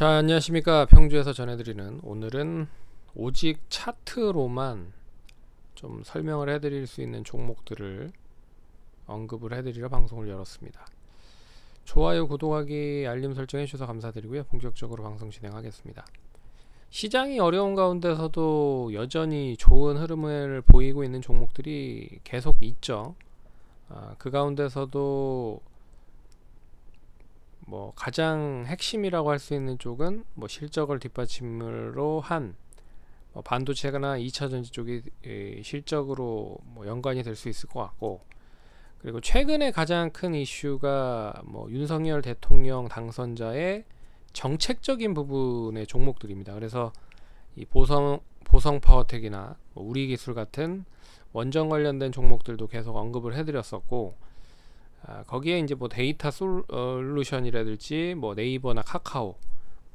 자, 안녕하십니까. 평주에서 전해드리는, 오늘은 오직 차트로만 좀 설명을 해드릴 수 있는 종목들을 언급을 해드리러 방송을 열었습니다. 좋아요, 구독하기, 알림 설정 해주셔서 감사드리고요. 본격적으로 방송 진행하겠습니다. 시장이 어려운 가운데서도 여전히 좋은 흐름을 보이고 있는 종목들이 계속 있죠. 그 가운데서도 가장 핵심이라고 할 수 있는 쪽은 실적을 뒷받침으로 한 반도체나 2차전지 쪽이 실적으로 연관이 될 수 있을 것 같고, 그리고 최근에 가장 큰 이슈가 윤석열 대통령 당선자의 정책적인 부분의 종목들입니다. 그래서 이 보성 파워텍이나 우리기술 같은 원전 관련된 종목들도 계속 언급을 해드렸었고, 거기에 이제 데이터 솔루션이라든지 네이버나 카카오,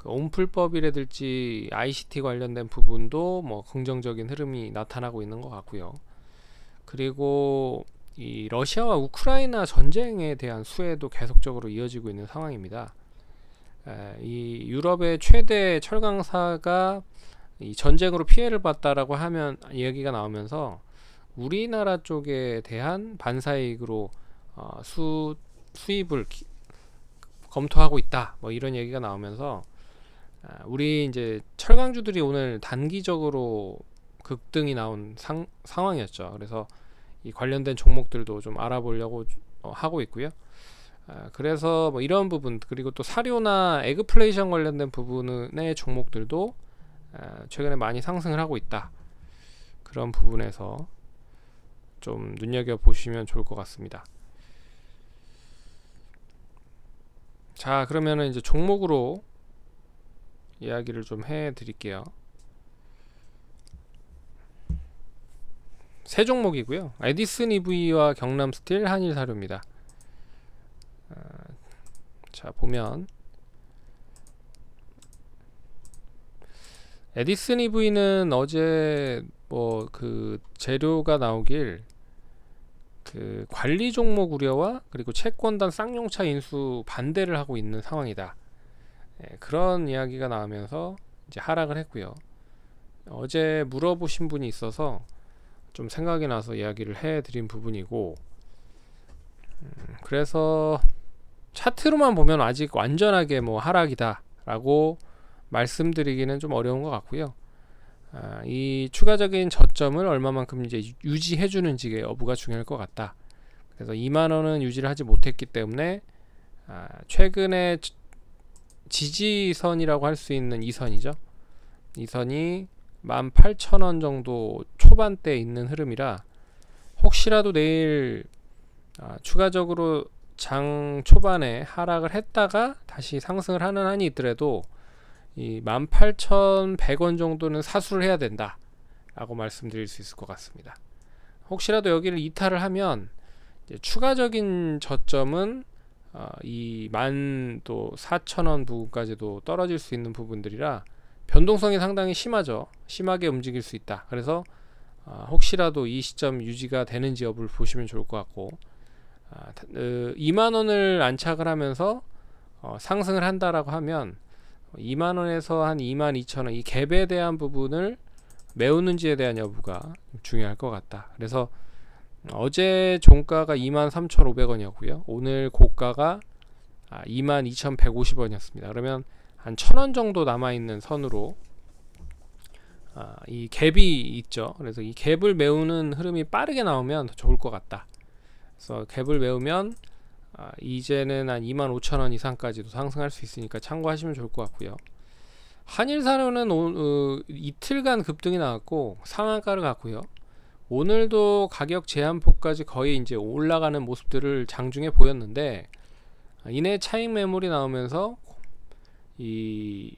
온풀법이라든지 ICT 관련된 부분도 긍정적인 흐름이 나타나고 있는 것 같고요. 그리고 이 러시아와 우크라이나 전쟁에 대한 수혜도 계속적으로 이어지고 있는 상황입니다. 이 유럽의 최대 철강사가 이 전쟁으로 피해를 봤다라고 하면 이야기가 나오면서 우리나라 쪽에 대한 반사이익으로 수입을 검토하고 있다, 이런 얘기가 나오면서 우리 이제 철강주들이 오늘 단기적으로 급등이 나온 상황이었죠. 그래서 이 관련된 종목들도 좀 알아보려고 하고 있고요. 그래서 이런 부분, 그리고 또 사료나 에그플레이션 관련된 부분의 종목들도 최근에 많이 상승을 하고 있다. 그런 부분에서 좀 눈여겨 보시면 좋을 것 같습니다. 자, 그러면은 이제 종목으로 이야기를 좀 해 드릴게요. 세 종목이고요. 에디슨 EV와 경남스틸, 한일사료입니다. 자, 보면 에디슨 EV는 어제 그 재료가 나오길 그 관리 종목 우려와 그리고 채권단 쌍용차 인수 반대를 하고 있는 상황이다. 그런 이야기가 나오면서 이제 하락을 했고요. 어제 물어보신 분이 있어서 좀 생각이 나서 이야기를 해드린 부분이고, 그래서 차트로만 보면 아직 완전하게 하락이다 라고 말씀드리기는 좀 어려운 것 같고요. 이 추가적인 저점을 얼마만큼 이제 유지해 주는지의 여부가 중요할 것 같다. 그래서 2만원은 유지를 하지 못했기 때문에 최근에 지지선이라고 할 수 있는 이 선이죠. 이 선이 18,000원 정도 초반대에 있는 흐름이라, 혹시라도 내일 추가적으로 장 초반에 하락을 했다가 다시 상승을 하는 한이 있더라도 이 18,100원 정도는 사수를 해야 된다 라고 말씀드릴 수 있을 것 같습니다. 혹시라도 여기를 이탈을 하면 이제 추가적인 저점은 이 14,000원 부분까지도 떨어질 수 있는 부분들이라 변동성이 상당히 심하죠. 심하게 움직일 수 있다. 그래서 혹시라도 이 시점 유지가 되는지 여부를 보시면 좋을 것 같고, 2만원을 안착을 하면서 상승을 한다라고 하면 2만원에서 한 22,000원 이 갭에 대한 부분을 메우는지에 대한 여부가 중요할 것 같다. 그래서 어제 종가가 23,500원이었고요 오늘 고가가 22,150원이었습니다 그러면 한 1,000원 정도 남아있는 선으로 이 갭이 있죠. 그래서 이 갭을 메우는 흐름이 빠르게 나오면 더 좋을 것 같다. 그래서 갭을 메우면 이제는 한 25,000원 이상까지도 상승할 수 있으니까 참고하시면 좋을 것 같고요. 한일사료는 이틀간 급등이 나왔고 상한가를 갔고요. 오늘도 가격 제한폭까지 거의 이제 올라가는 모습들을 장중에 보였는데, 이내 차익 매물이 나오면서 이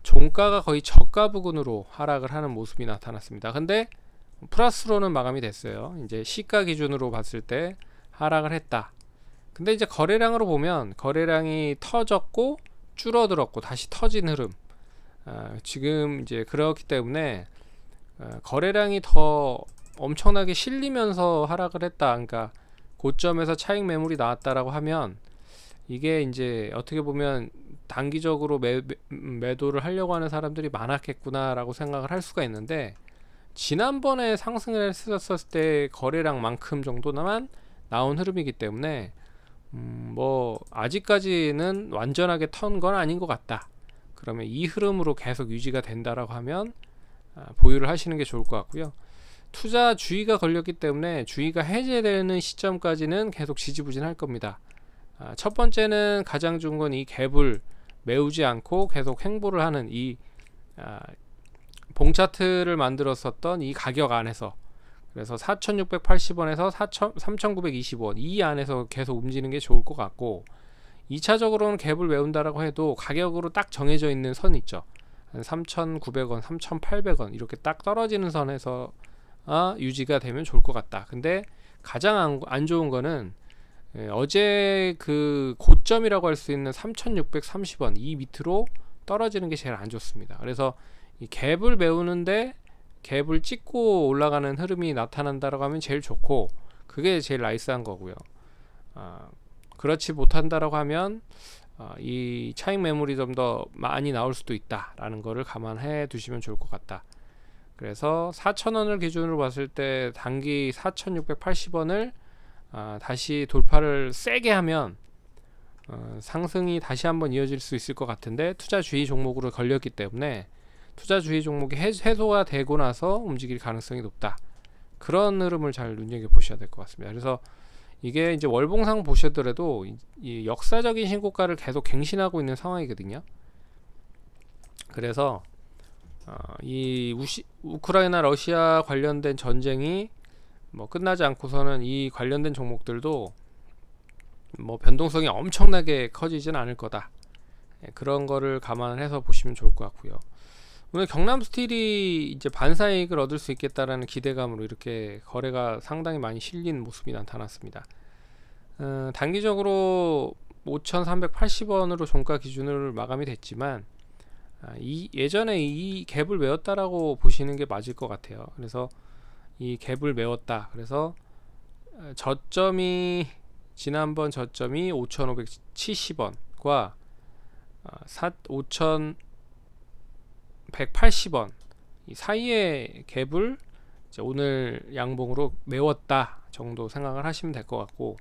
종가가 거의 저가 부근으로 하락을 하는 모습이 나타났습니다. 근데 플러스로는 마감이 됐어요. 이제 시가 기준으로 봤을 때 하락을 했다. 근데 이제 거래량으로 보면 거래량이 터졌고 줄어들었고 다시 터진 흐름, 지금 이제 그렇기 때문에 거래량이 더 엄청나게 실리면서 하락을 했다. 그러니까 고점에서 차익 매물이 나왔다라고 하면 이게 이제 어떻게 보면 단기적으로 매도를 하려고 하는 사람들이 많았겠구나 라고 생각을 할 수가 있는데, 지난번에 상승을 했었을 때 거래량만큼 정도만 나온 흐름이기 때문에 뭐 아직까지는 완전하게 턴 건 아닌 것 같다. 그러면 이 흐름으로 계속 유지가 된다라고 하면 보유를 하시는 게 좋을 것 같고요. 투자 주의가 걸렸기 때문에 주의가 해제되는 시점까지는 계속 지지부진할 겁니다. 첫 번째는 가장 좋은 건 이 갭을 메우지 않고 계속 횡보를 하는 이 봉 차트를 만들었었던 이 가격 안에서, 그래서 4,680원에서 3,920원 이 안에서 계속 움직이는 게 좋을 것 같고, 2차적으로는 갭을 메운다라고 해도 가격으로 딱 정해져 있는 선 있죠. 한 3,900원, 3,800원 이렇게 딱 떨어지는 선에서 유지가 되면 좋을 것 같다. 근데 가장 안 좋은 거는 어제 그 고점이라고 할 수 있는 3,630원 이 밑으로 떨어지는 게 제일 안 좋습니다. 그래서 이 갭을 메우는데 갭을 찍고 올라가는 흐름이 나타난다라고 하면 제일 좋고, 그게 제일 나이스한 거고요. 그렇지 못한다라고 하면 이 차익 매물이 좀 더 많이 나올 수도 있다라는 거를 감안해 두시면 좋을 것 같다. 그래서 4,000원을 기준으로 봤을 때 단기 4,680원을 다시 돌파를 세게 하면 상승이 다시 한번 이어질 수 있을 것 같은데, 투자 주의 종목으로 걸렸기 때문에 투자 주의 종목이 해소가 되고 나서 움직일 가능성이 높다. 그런 흐름을 잘 눈여겨 보셔야 될 것 같습니다. 그래서 이게 이제 월봉상 보시더라도 이 역사적인 신고가를 계속 갱신하고 있는 상황이거든요. 그래서 이 우크라이나 러시아 관련된 전쟁이 뭐 끝나지 않고서는 이 관련된 종목들도 뭐 변동성이 엄청나게 커지진 않을 거다. 그런 거를 감안해서 보시면 좋을 것 같고요. 오늘 경남스틸이 이제 반사이익을 얻을 수 있겠다라는 기대감으로 이렇게 거래가 상당히 많이 실린 모습이 나타났습니다. 단기적으로 5,380원으로 종가 기준으로 마감이 됐지만 예전에 이 갭을 메웠다라고 보시는 게 맞을 것 같아요. 그래서 이 갭을 메웠다. 그래서 지난번 저점이 5,570원과 5,180원 이 사이의 갭을 이제 오늘 양봉으로 메웠다 정도 생각을 하시면 될 것 같고,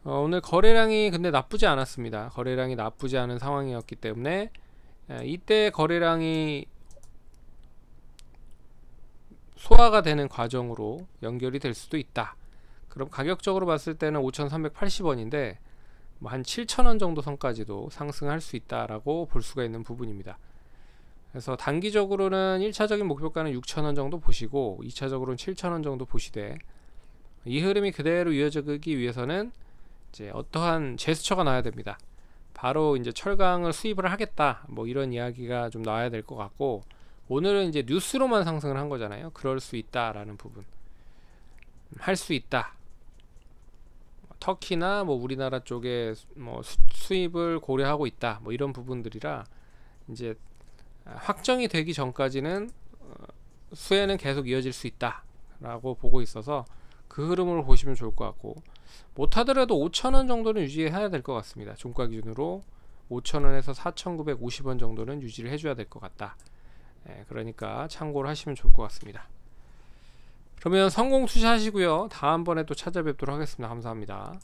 오늘 거래량이 근데 나쁘지 않았습니다. 거래량이 나쁘지 않은 상황이었기 때문에 이때 거래량이 소화가 되는 과정으로 연결이 될 수도 있다. 그럼 가격적으로 봤을 때는 5,380원인데 뭐 한 7,000원 정도 선까지도 상승할 수 있다라고 볼 수가 있는 부분입니다. 그래서 단기적으로는 1차적인 목표가는 6,000원 정도 보시고 2차적으로는 7,000원 정도 보시되, 이 흐름이 그대로 이어지기 위해서는 이제 어떠한 제스처가 나와야 됩니다. 바로 이제 철강을 수입을 하겠다 뭐 이런 이야기가 좀 나와야 될 것 같고, 오늘은 이제 뉴스로만 상승을 한 거잖아요. 그럴 수 있다라는 부분, 할 수 있다. 터키나 뭐 우리나라 쪽에 뭐 수입을 고려하고 있다 뭐 이런 부분들이라 이제 확정이 되기 전까지는 수혜는 계속 이어질 수 있다 라고 보고 있어서 그 흐름을 보시면 좋을 것 같고, 못하더라도 5,000원 정도는 유지해야 될 것 같습니다. 종가 기준으로 5,000원에서 4,950원 정도는 유지를 해줘야 될 것 같다. 그러니까 참고를 하시면 좋을 것 같습니다. 그러면 성공 투자하시고요. 다음번에 또 찾아뵙도록 하겠습니다. 감사합니다.